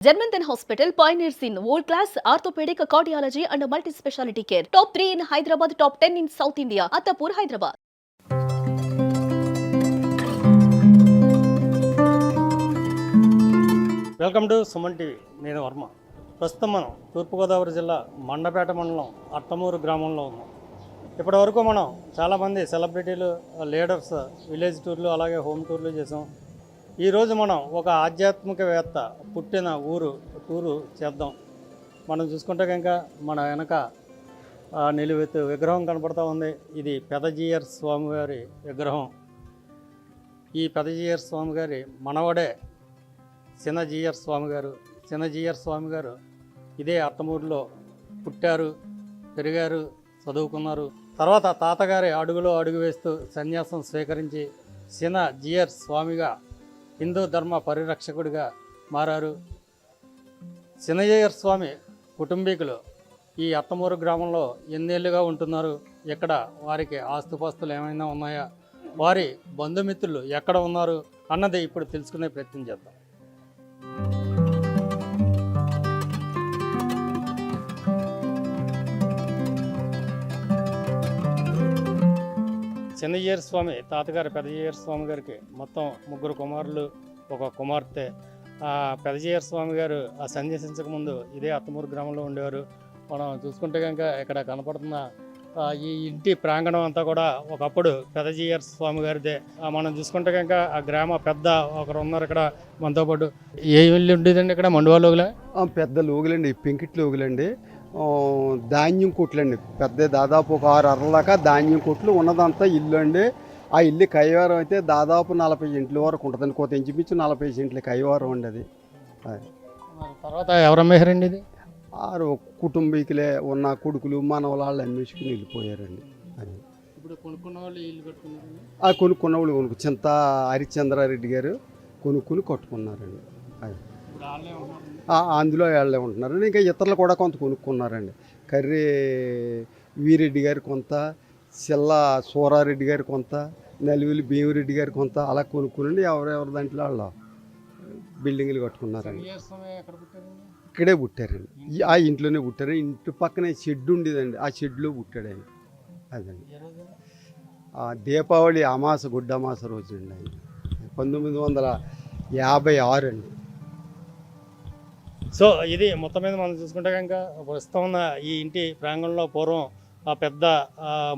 Germanton Hospital pioneers in world-class orthopedic cardiology and multi-specialty care. Top 3 in Hyderabad, top 10 in South India. Attapur, Hyderabad. Welcome to Suman TV. నేను వర్మ. ప్రస్తుతం మనం తూర్పుగోదావరి జిల్లా మండపేట మండలం అట్టమూరు గ్రామంలో ఉన్నాం. ఇప్పటివరకు మనం చాలామంది సెలబ్రిటీలు, లీడర్స్ విలేజ్ టూర్లు అలాగే హోమ్ టూర్లు చేసాం. ఈరోజు మనం ఒక ఆధ్యాత్మికవేత్త పుట్టిన టూరు చేద్దాం. మనం చూసుకుంటే కనుక మన వెనక నిలువెత్తు విగ్రహం కనపడుతూ ఉంది. ఇది పెదజీయర్ స్వామివారి విగ్రహం. ఈ పెదజీయర్ స్వామిగారి మనవడే చిన్నజీయర్ స్వామిగారు. చిన్నజీయర్ స్వామిగారు ఇదే అట్టమూరులో పుట్టారు, పెరిగారు, చదువుకున్నారు. తర్వాత తాతగారి అడుగులో అడుగు వేస్తూ సన్యాసం స్వీకరించి చిన్నజీయర్ స్వామిగా హిందూ ధర్మ పరిరక్షకుడిగా మారారు. చిన్నజీయర్ స్వామి కుటుంబీకులు ఈ అట్టమూరు గ్రామంలో ఎన్నేళ్ళుగా ఉంటున్నారు. ఇక్కడ వారికి ఆస్తుపాస్తులు ఏమైనా ఉన్నాయా, వారి బంధుమిత్రులు ఎక్కడ ఉన్నారు అన్నది ఇప్పుడు తెలుసుకునే ప్రయత్నం చేద్దాం. చిన్నజీయర్ స్వామి తాతగారు పెదజీయర్ స్వామి గారికి మొత్తం 3 కుమారులు, 1 కుమార్తె. పెదజీయర్ స్వామి గారు సన్యసించకముందు ఇదే అట్టమూరు గ్రామంలో ఉండేవారు. మనం చూసుకుంటే కనుక ఇక్కడ కనపడుతున్న ఈ ఇంటి ప్రాంగణం అంతా కూడా ఒకప్పుడు పెదజీయర్ స్వామి గారిదే. మనం చూసుకుంటే కనుక ఆ గ్రామ పెద్ద ఒకరు ఉన్నారు ఇక్కడ మనతో పాటు. ఏ ఇల్లు ఉండేదండి ఇక్కడ? మండువా లోగులా? పెద్ద లోగులండి, పెంకిటి లోగులండి. ధాన్యం కొట్లండి, పెద్ద దాదాపు ఒక 6 అరల దాకా ధాన్యం కొట్లు ఉన్నదంతా ఇల్లు అండి. ఆ ఇల్లు కైవారం అయితే దాదాపు 40 ఇంట్ల వరకు ఉంటుందండి. కొత్త ఇంచుమించు 40 ఇంట్ల కైవారం అండి అది. తర్వాత ఎవరు అమ్మేశారండి ఇది? 6 కుటుంబీకులే ఉన్న కొడుకులు మనవలాళ్ళు అన్వేషికుని వెళ్ళిపోయారండి. అది ఇప్పుడు కొనుక్కున్న వాళ్ళు ఇల్లు కట్టుకున్నారండి. కొనుక్కున్న వాళ్ళు చింత హరిచంద్రారెడ్డి గారు కొనుక్కుని కట్టుకున్నారండి. అది అందులో వాళ్ళే ఉంటున్నారండి. ఇంకా ఇతరులు కూడా కొంత కొనుక్కున్నారండి. కర్రీ వీరెడ్డి గారు కొంత, సిల్ల సూరారెడ్డి గారు కొంత, నలివిలి భీమిరెడ్డి గారు కొంత అలా కొనుక్కునండి. ఎవరెవరి దాంట్లో వాళ్ళు బిల్డింగ్లు కట్టుకున్నారండి. ఇక్కడే పుట్టారండి, ఆ ఇంట్లోనే పుట్టారు. ఇంటి పక్కనే షెడ్ ఉండేదండి, ఆ షెడ్లో పుట్టాడండి. అదండి దీపావళి అమాస గుడ్డ అమాస రోజు అండి. ఆయన 1956 అండి. సో ఇది మొత్తం మీద మనం చూసుకుంటే కనుక ప్రస్తుతం ఉన్న ఈ ఇంటి ప్రాంగణంలో పూర్వం ఆ పెద్ద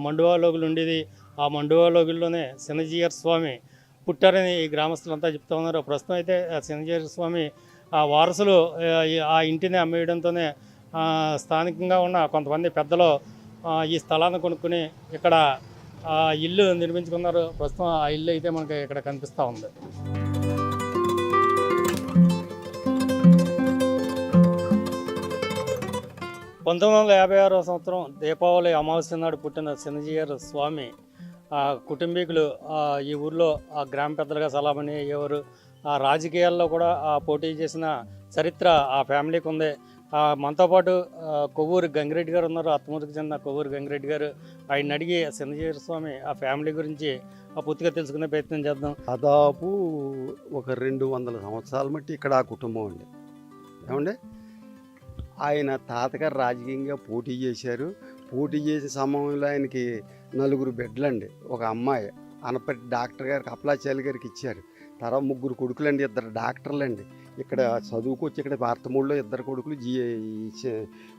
మండువా లోగులు ఉండేది. ఆ మండువా లోగుల్లోనే చిన్నజీయర్ స్వామి పుట్టారని ఈ గ్రామస్తులంతా చెప్తూ ఉన్నారు. ప్రస్తుతం అయితే చిన్నజీయర్ స్వామి వారసులు ఆ ఇంటిని అమ్మేయడంతోనే స్థానికంగా ఉన్న కొంతమంది పెద్దలు ఈ స్థలాన్ని కొనుక్కుని ఇక్కడ ఇల్లు నిర్మించుకున్నారు. ప్రస్తుతం ఆ ఇల్లు అయితే మనకి ఇక్కడ కనిపిస్తూ ఉంది. 1956వ సంవత్సరం దీపావళి అమావాస్య నాడు పుట్టిన చిన్నజీయర్ స్వామి కుటుంబీకులు ఈ ఊర్లో గ్రామ పెద్దలుగా సలామణి అయ్యేవారు. రాజకీయాల్లో కూడా పోటీ చేసిన చరిత్ర ఆ ఫ్యామిలీకి ఉంది. మనతో పాటు కొవ్వూరు గంగిరెడ్డి గారు ఉన్నారు, అత్తమూరుకి చెందిన కొవ్వూరు గంగిరెడ్డి గారు. ఆయన అడిగి చిన్నజీయర్ స్వామి ఆ ఫ్యామిలీ గురించి పూర్తిగా తెలుసుకునే ప్రయత్నం చేద్దాం. దాదాపు ఒక 200 సంవత్సరాల మట్టి ఇక్కడ ఆ కుటుంబం అండి. ఏమండి, ఆయన తాతగారు రాజకీయంగా పోటీ చేశారు. పోటీ చేసే సమయంలో ఆయనకి 4 బిడ్డలండి, ఒక అమ్మాయి అనపటి డాక్టర్ గారికి అప్లాచార్య గారికి ఇచ్చారు. తర్వాత 3 కొడుకులండి, 2 డాక్టర్లండి. ఇక్కడ చదువుకొచ్చి ఇక్కడ అట్టమూరులో 2 కొడుకులు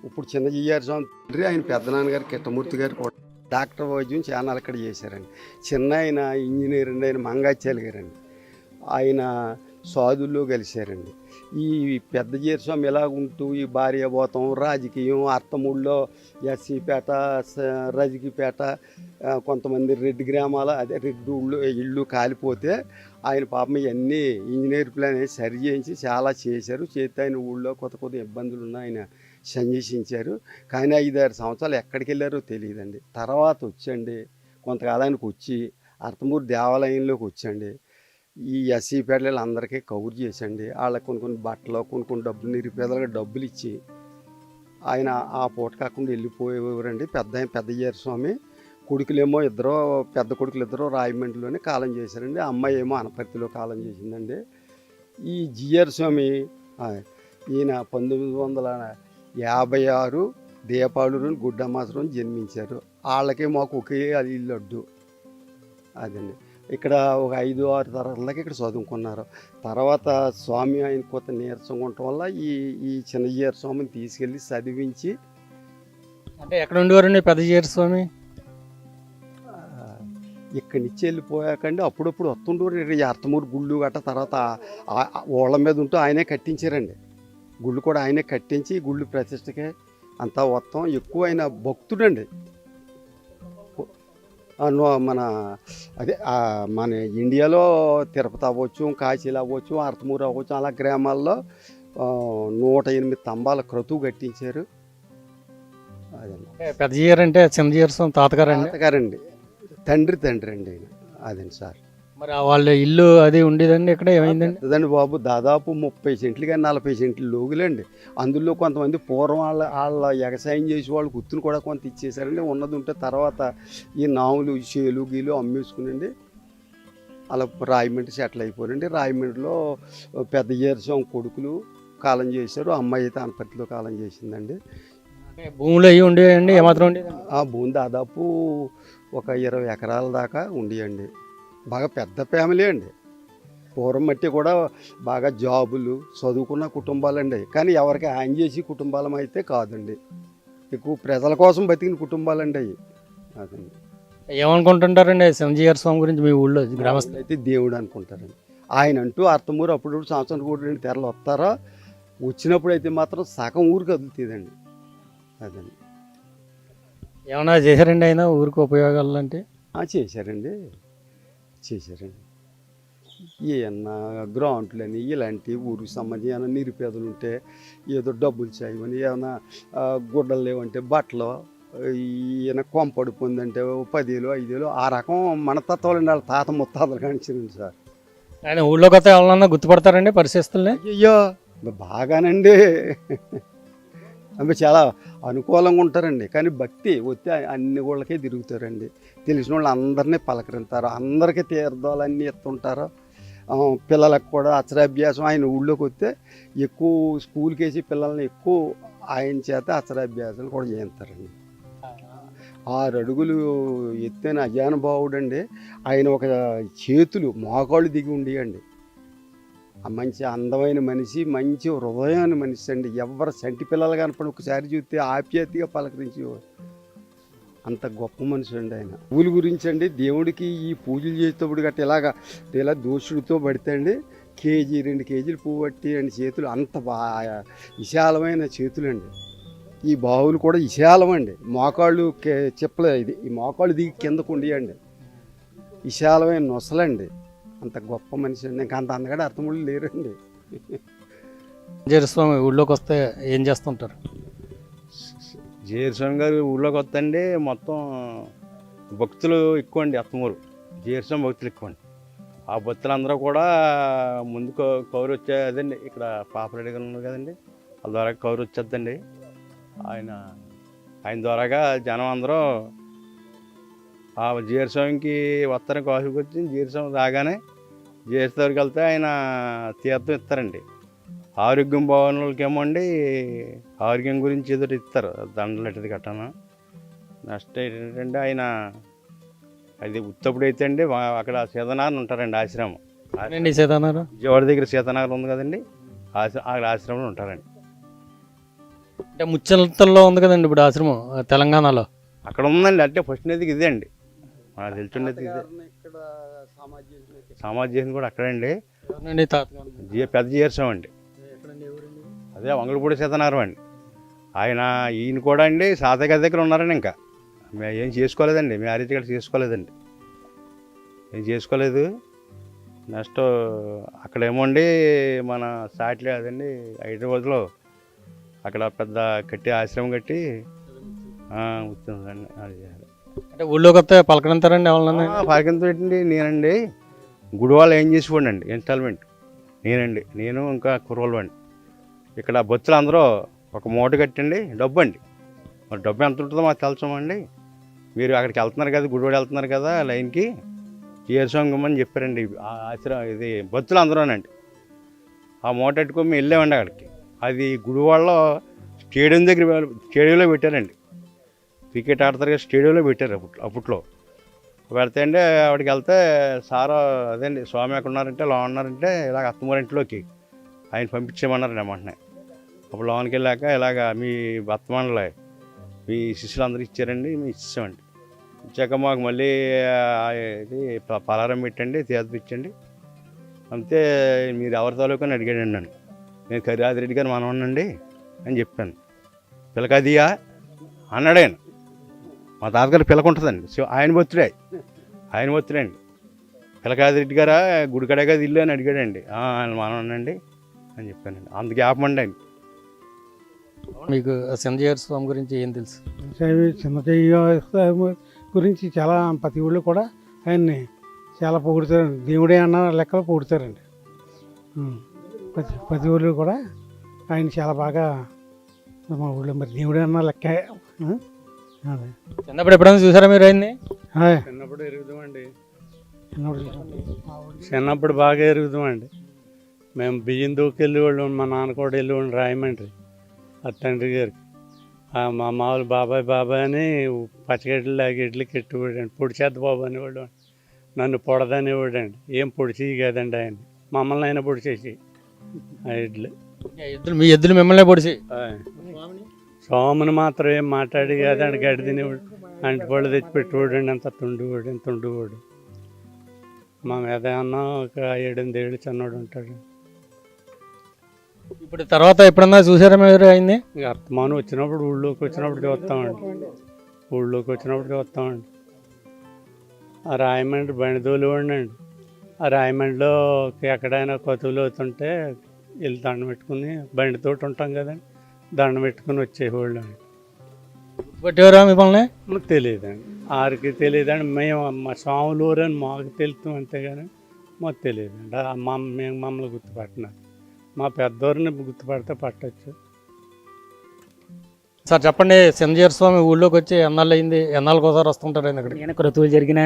ఇప్పుడు చిన్నజీయర్ స్వామి ఆయన పెద్దనాన్నగారు కిట్టమూర్తి గారు కూడా డాక్టర్ వైద్యం చాలా ఇక్కడ చేశారండి. చిన్న ఆయన ఇంజనీర్ అండి, ఆయన మంగాచార్య గారండి. ఆయన సాధుల్లో కలిశారండి. ఈ పెద్దజీయర్ స్వామి ఎలా ఉంటూ ఈ భార్యాభూతం రాజకీయం అట్టమూరులో ఎస్సీపేట, రజకీపేట, కొంతమంది రెడ్డి గ్రామాల అదే రెడ్డి ఇళ్ళు కాలిపోతే ఆయన పాపం ఇవన్నీ ఇంజనీర్ ప్లాన్ సరి చేయించి చాలా చేశారు. చేస్తే ఆయన ఊళ్ళో కొత్త ఇబ్బందులు ఉన్న ఆయన సన్యసించారు. కానీ 5-6 సంవత్సరాలు ఎక్కడికి వెళ్ళారో తెలియదండి. తర్వాత వచ్చండి, కొంతకాలానికి వచ్చి అట్టమూరు దేవాలయంలోకి వచ్చండి. ఈ ఎస్సీపేటలు అందరికీ కవర్ చేసండి. వాళ్ళకి కొన్ని బట్టలు, కొన్ని డబ్బులు, నిరుపేదలుగా డబ్బులు ఇచ్చి ఆయన ఆ పూట కాకుండా వెళ్ళిపోయేవారండి. పెద్దజీయర్ స్వామి కొడుకులేమో పెద్ద కొడుకులు 2 రాయమండ్రిలోనే కాలం చేశారండి. అమ్మాయి ఏమో అనపర్తిలో కాలం చేసిందండి. ఈ జీయర్ స్వామి ఈయన 1956 దీపావళి రోజు గుడ్డమాస రోజు జన్మించారు. వాళ్ళకి మాకు ఒకే ఇల్లు అడ్డు. అదండి. ఇక్కడ ఒక 5-6 తరగతులకి ఇక్కడ చదువుకున్నారు. తర్వాత స్వామి ఆయన కొత్త నీరసంగా ఉండటం వల్ల ఈ చిన్నజీయర్ స్వామిని తీసుకెళ్ళి చదివించి అంటే ఎక్కడ ఉండేవారండి పెద్దజీయర్ స్వామి? ఇక్కడి నుంచి వెళ్ళిపోయాకండి అప్పుడప్పుడు వస్తుండేవారు. అర్తమూరు గుళ్ళు గట్ట తర్వాత ఓళ్ళ మీద ఉంటూ ఆయనే కట్టించారండి. గుళ్ళు కూడా ఆయనే కట్టించి గుళ్ళు ప్రతిష్టకే అంతా మొత్తం ఎక్కువ ఆయన భక్తుడండి. మన అదే మన ఇండియాలో తిరుపతి అవ్వచ్చు, కాశీలు అవ్వచ్చు, అర్తమూరు అవ్వచ్చు, అలా గ్రామాల్లో 108 స్తంభాల క్రతువు కట్టించారు. అదండి. పెద్దజీయర్ అంటే చిన్నజీయర్ స్వామి తాతగారండి? తాతగారండి, తండ్రి అండి ఆయన. అదండి సార్. మరి వాళ్ళ ఇల్లు అది ఉండేదండి ఇక్కడ, ఏమైందండి? అదండి బాబు, దాదాపు 30 సెంట్లు కానీ 40 సెంట్లు లోగులండి. అందులో కొంతమంది పూర్వం వాళ్ళ వ్యవసాయం చేసి వాళ్ళు గుర్తును కూడా కొంత ఇచ్చేసారండి. ఉన్నది ఉంటే తర్వాత ఈ నాములు చేలు గీలు అమ్మేసుకునండి అలా రాయమండ్రి సెటిల్ అయిపోయారండి. రాయమండ్రిలో పెద్ద జీరసం కొడుకులు కాలం చేశారు, అమ్మాయి అయితే అనపర్తిలో కాలం చేసిందండి. భూములు అవి ఉండేవండి? ఏమాత్రం ఉండేదండి? ఆ భూమి దాదాపు ఒక 20 ఎకరాల దాకా ఉండేయండి. బాగా పెద్ద ఫ్యామిలీ అండి. పూర్వం మట్టి కూడా బాగా జాబులు చదువుకున్న కుటుంబాలండి. కానీ ఎవరికి ఆయన చేసి కుటుంబాలం అయితే కాదండి. ఎక్కువ ప్రజల కోసం బతికిన కుటుంబాలండి అవి. అదండి. ఏమనుకుంటుంటారండి చిన్నజీయర్ స్వామి గురించి మీ ఊళ్ళో గ్రామస్తులు? అయితే దేవుడు అనుకుంటారండి. ఆయన అంటూ అర్తమూరు అప్పుడు సంవత్సరం కూడా 2 తెరలు వస్తారో, వచ్చినప్పుడు అయితే మాత్రం సగం ఊరు కదులుతుందండి. అదండి. ఏమన్నా చేశారండి ఆయన ఊరికి ఉపయోగాలు అంటే? చేశారండి. ఏమన్నా గ్రాంట్లని ఇలాంటి ఊరికి సంబంధించి ఏమైనా నిరుపేదలు ఉంటే ఏదో డబ్బులు చేయమని, ఏమైనా గుడ్డలు లేవంటే బట్టలు, ఈయన కొంపడిపోయిందంటే 10,000 5,000 ఆ రకం మనతత్వాలు అండి. వాళ్ళ తాత ముత్తాతలు కానిచ్చింది సార్. ఆయన ఊళ్ళో కొత్త ఎవరన్నా గుర్తుపడతారండి పరిస్థితుల్ని? అయ్యో బాగానండి. అవి చాలా అనుకూలంగా ఉంటారండి. కానీ భక్తి వస్తే అన్ని ఊళ్ళకే తిరుగుతారండి. తెలిసిన వాళ్ళు అందరినీ పలకరింతారు, అందరికీ తీర్థాలన్నీ ఇస్తుంటారు. పిల్లలకు కూడా అక్షరాభ్యాసం ఆయన ఊళ్ళోకి వస్తే ఎక్కువ స్కూల్కి వేసి పిల్లల్ని ఎక్కువ ఆయన చేత అక్షరాభ్యాసాలు కూడా చేస్తారండి. 6 అడుగులు ఎత్తైన అజానుభావుడండి. ఆయన ఒక చేతులు మోకాళ్ళు దిగి ఉండేయండి. మంచి అందమైన మనిషి, మంచి హృదయాన్ని మనిషి అండి. ఎవరు సంటి పిల్లలు కనపడి ఒకసారి చూస్తే ఆప్యాయతగా పలకరించేవారు. అంత గొప్ప మనిషి అండి ఆయన. పూల గురించి అండి, దేవుడికి ఈ పూజలు చేసేటప్పుడు గట్ట ఇలా దోషుడితో పడితే అండి కేజీ 2 కేజీలు పువ్వు పట్టి అండి చేతులు అంత బాగా విశాలమైన చేతులండి. ఈ బావులు కూడా విశాలం అండి. మోకాళ్ళు చెప్పలే ఇది, ఈ మోకాళ్ళు దిగి కిందకు ఉండేయండి. విశాలమైన నొసలండి. అంత గొప్ప మనిషి అండి. ఇంకా అంత అందగాడు అర్థముళ్ళు లేరండి. జీయర్ స్వామి ఊళ్ళోకి వస్తే ఏం చేస్తుంటారు? జీయర్ స్వామి గారు ఊళ్ళోకి వస్తండి మొత్తం భక్తులు ఎక్కువ అండి. అత్తమూరు జీయర్ స్వామి భక్తులు ఎక్కువ అండి. ఆ భక్తులందరూ కూడా ముందు కౌరు వచ్చేదండి. ఇక్కడ పాపరెడ్డి గారు ఉన్నారు కదండి, వాళ్ళ ద్వారా కౌరు వచ్చేద్దండి. ఆయన ద్వారాగా జనం అందరూ ఆ జీయర్ స్వామికి వస్తారని కాసుకు వచ్చి జీయర్ స్వామి రాగానే జీయర్ దగ్గరికి వెళ్తే ఆయన తీర్థం ఇస్తారండి. ఆరోగ్యం బాగున్న వాళ్ళకేమో అండి ఆరోగ్యం గురించి ఏదో ఇస్తారు, దండలు ఎట్టది కట్టాను. నెక్స్ట్ ఏంటంటే ఆయన అది ఉత్తప్పుడు అయితే అండి అక్కడ సీతనారాయణ ఉంటారండి ఆశ్రమం. సీతనారాయణ విజయవాడ దగ్గర సీతనారాయణ ఉంది కదండి, అక్కడ ఆశ్రమంలో ఉంటారండి. అంటే ముచ్చలతో ఉంది కదండి ఇప్పుడు ఆశ్రమం తెలంగాణలో. అక్కడ ఉందండి. అంటే ఫస్ట్ నదికి ఇదే అండి, మనకు తెలుసుండేది ఇదే. సమాజ్ చేసిన కూడా అక్కడండి. పెద్ద జీయర్ స్వామి అండి. అదే వంగలపూడి సీతనారాయణ అండి. ఈయన కూడా అండి సాతగారి దగ్గర ఉన్నారండి. ఇంకా మేము ఏం చేసుకోలేదండి, మ్యారేజ్ కూడా చేసుకోలేదండి, ఏం చేసుకోలేదు. నెక్స్ట్ అక్కడేమో అండి మన సాటిలే అదండి హైదరాబాద్లో అక్కడ పెద్ద కట్టి ఆశ్రమం కట్టి వచ్చిందండి. అంటే ఊళ్ళోకి వస్తే పలకరింతారండి ఎవరన్నా? పలకరించండి నేనండి. గుడి వాళ్ళు ఏం చేసుకోండి ఇన్స్టాల్మెంట్ నేను ఇంకా కుర్రోళ్ళు అండి. ఇక్కడ బొచ్చులు అందరూ ఒక మూట కట్టండి డబ్బు అండి. మరి డబ్బు ఎంత ఉంటుందో మాకు తెలుసామండి. మీరు అక్కడికి వెళ్తున్నారు కదా, గుడివాడ వెళ్తున్నారు కదా లైన్కి, జీయర్ స్వామి గుమ్మని చెప్పారండి. ఆశ్రమం ఇది బొచ్చులు అందరూనండి. ఆ మూట పెట్టుకొని మేము వెళ్ళామండి అక్కడికి. అది గుడివాడలో స్టేడియంలో పెట్టారండి. క్రికెట్ ఆడతారు కదా, స్టేడియంలో పెట్టారు అప్పట్లో పెడితే అండి. ఆవిడకి వెళ్తే సారు అదేండి స్వామి ఎక్కడ ఉన్నారంటే లోన్ ఉన్నారంటే ఇలాగ అత్తమారింట్లోకి ఆయన పంపించేయమన్నారండి అమ్మంటున్నాయి. అప్పుడు లోన్కి వెళ్ళాక ఇలాగ మీ అత్తమానులే మీ శిష్యులు ఇచ్చారండి, మేము ఇచ్చామండి. ఇచ్చాక మాకు మళ్ళీ ఇది పలారం పెట్టండి, తీర్థం ఇచ్చండి, అంతే. మీరు ఎవరి తాలూకా అని అడిగాడండి నన్ను. నేను కరిరాజిరెడ్డి గారు మనవనండి అని చెప్పాను. పిల్లకదియా అన్నాడు ఆయన. మా తాతగారు పిల్లక ఉంటుందండి, ఆయన బర్త్డే అండి. పిల్లకాదిరెడ్డి గారా గుడికడే కదా ఇల్లు అని అడిగాడండి. ఆయన మనవనండి అని చెప్పానండి. అంత జ్ఞాపమండి ఆయన. మీకు చిన్నజీయర్ స్వామి గురించి ఏం తెలుసు? చిన్నజీయర్ స్వామి గురించి చాలా ప్రతి ఊళ్ళో కూడా ఆయన్ని చాలా పొగుడుతారండి. దేవుడే అన్న లెక్కలో పొగుడుతారండి. ప్రతి ఊళ్ళో కూడా ఆయన చాలా బాగా మా ఊళ్ళో మరి దేవుడే అన్న లెక్క. అదే చిన్నప్పుడు ఎప్పుడైనా చూసారా మీరు ఆయన్ని? చిన్నప్పుడు ఎరుగుదామండి. చిన్నప్పుడు బాగా ఎరుగుదామండి. మేము బియ్యం దూకి వెళ్ళేవాళ్ళం. మా నాన్న కూడా వెళ్ళేవాళ్ళు రాయమండ్రి ఆ తండ్రి గారికి. మా మామూలు బాబాయ్ అని పచ్చగడ్డలు లాగెడ్లు కెట్టువాడండి. పొడి చేద్ద బాబు అనేవాడు. నన్ను పొడదనేవాడండి. ఏం పొడిచి కదండి ఆయన, మమ్మల్ని అయినా పొడి చేసి ఆ ఎడ్లు. మీ ఎద్దులు మిమ్మల్ని పొడిచి? స్వామిని మాత్రం ఏం మాట్లాడి కాదండి. గడ్డి తినేవాడు, అంటిపళ్ళు తెచ్చి పెట్టేవాడండి. అంత తుండువాడు. మా మీద అన్న ఒక 7-8 ఏళ్ళు చిన్నవాడు ఉంటాడు. ఇప్పుడు తర్వాత ఎప్పుడన్నా చూసారా మీరు ఆయన్ని? ఇక అర్థమానం వచ్చినప్పుడు ఊళ్ళోకి వచ్చినప్పుడు చూస్తామండి. ఆ రాయమండ్రి బండి తోలేవాడిని అండి. ఆ రాయమండ్రిలో ఎక్కడైనా కొతువులు అవుతుంటే వెళ్ళి దండం పెట్టుకుని, బండితోటి ఉంటాం కదండి, దండం పెట్టుకుని వచ్చేవాళ్ళు అండి. కొట్టేవారా మిమ్మల్ని? మాకు తెలియదండి, ఆరికి తెలియదండి. మేము మా స్వాములు ఊరని మాకు తెలుస్తాం అంతేగాని మాకు తెలియదండి. మేము మమ్మల్ని గుర్తుపట్టినారు. మా పెద్దవారిని గుర్తుపడితే పట్టచ్చు. సార్ చెప్పండి, చిన్నజీయర్ స్వామి ఊళ్ళోకి వచ్చి ఎన్నాళ్ళు అయింది? ఎన్నాళ్ళకి ఒకసారి వస్తుంటారు ఆయన ఇక్కడ? ఏమైనా క్రతువులు జరిగినా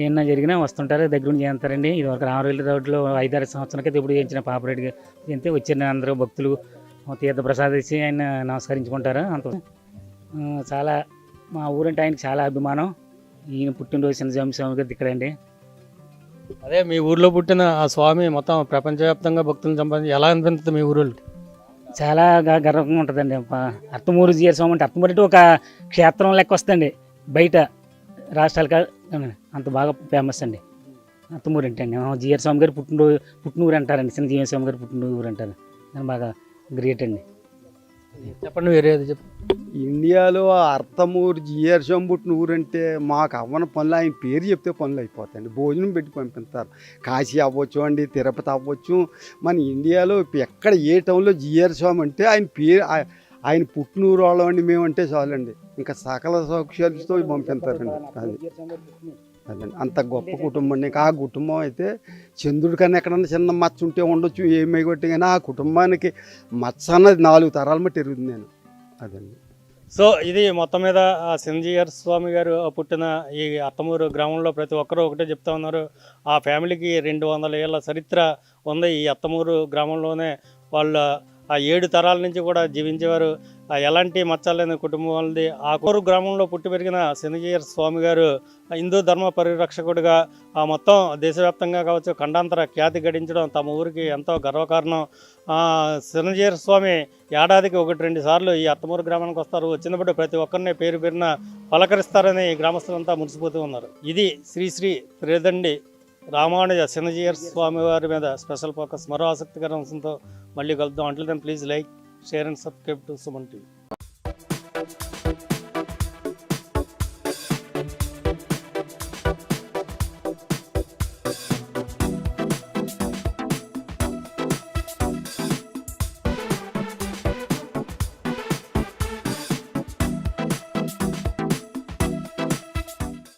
ఏమన్నా జరిగినా వస్తుంటారు, దగ్గర నుంచి చేస్తారండి. ఇది ఒక రామరేలి రోడ్లో 5-6 సంవత్సరాల క్రితం ఇప్పుడు చేయించిన పాపరెడ్డిగా చేస్తే వచ్చిన అందరూ భక్తులు తీర్థ ప్రసాదం ఇచ్చి ఆయన నమస్కరించుకుంటారు. అంత చాలా మా ఊరంటే ఆయనకి చాలా అభిమానం. ఈయన పుట్టినరోజు చిన్నజీయర్ స్వామి గారి ఇక్కడండి. అదే మీ ఊర్లో పుట్టిన ఆ స్వామి మొత్తం ప్రపంచవ్యాప్తంగా భక్తులను సంపాదించి ఎలా అనిపిస్తుంది మీ ఊరు? చాలా గర్వంగా ఉంటుందండి. అత్తమూరు జీయర్ స్వామి అంటే అత్తమూరు అంటే ఒక క్షేత్రం లెక్క వస్తుందండి. బయట రాష్ట్రాలకు అంత బాగా ఫేమస్ అండి అత్తమూరు అంటే అండి. జీయర్ స్వామి గారు పుట్టినూరు అంటారండి. చిన్న జీయర్ స్వామి గారు పుట్టినూరు అంటారు. బాగా గ్రేట్ అండి. చెప్పండి, వేరే చెప్పండి. ఇండియాలో అర్తమూరు జిఆర్ స్వామి పుట్టిన ఊరంటే మాకు అవ్వని పనులు, ఆయన పేరు చెప్తే పనులు అయిపోతాయండి. భోజనం పెట్టి పంపిస్తారు. కాశీ అవ్వచ్చు అండి, తిరుపతి అవ్వచ్చు. మన ఇండియాలో ఎక్కడ ఏ టౌన్లో జిఆర్ స్వామి అంటే ఆయన పేరు, ఆయన పుట్టినూరు వాళ్ళం అండి మేమంటే చాలండి. ఇంకా సకల సౌఖ్యాలతో పంపిస్తారండి. అదండి, అంత గొప్ప కుటుంబం అండి. ఆ కుటుంబం అయితే చంద్రుడి కన్నా ఎక్కడన్నా చిన్న మచ్చ ఉంటే ఉండొచ్చు, ఏమై కొట్టి, కానీ ఆ కుటుంబానికి మచ్చ అన్నది 4 తరాల మట్టి ఎరుగుతుంది నేను. అదండి. సో ఇది మొత్తం మీద చిన్నజీయర్ స్వామి గారు పుట్టిన ఈ అత్తమూరు గ్రామంలో ప్రతి ఒక్కరూ ఒకటే చెప్తా ఉన్నారు. ఆ ఫ్యామిలీకి 200 ఏళ్ళ చరిత్ర ఉంది. ఈ అత్తమూరు గ్రామంలోనే వాళ్ళ ఆ 7 తరాల నుంచి కూడా జీవించేవారు. ఎలాంటి మచ్చలేని కుటుంబం వాళ్ళది. ఆ కోరు గ్రామంలో పుట్టి పెరిగిన చిన్నజీయర్ స్వామి గారు హిందూ ధర్మ పరిరక్షకుడిగా మొత్తం దేశవ్యాప్తంగా కావచ్చు ఖండాంతర ఖ్యాతి గడించడం తమ ఊరికి ఎంతో గర్వకారణం. చిన్నజీయర్ స్వామి ఏడాదికి 1-2 సార్లు ఈ అత్తమూరు గ్రామానికి వస్తారు. వచ్చినప్పుడు ప్రతి ఒక్కరిని పేరు పేరున పలకరిస్తారని గ్రామస్తులంతా మురిసిపోతూ ఉన్నారు. ఇది శ్రీ త్రిదండి రామానుజ చిన్నజీయర్ స్వామి వారి మీద స్పెషల్ ఫోకస్. మరో ఆసక్తికర అంశంతో మళ్ళీ కలుద్దాం. Until then please like, share and subscribe to Suman TV.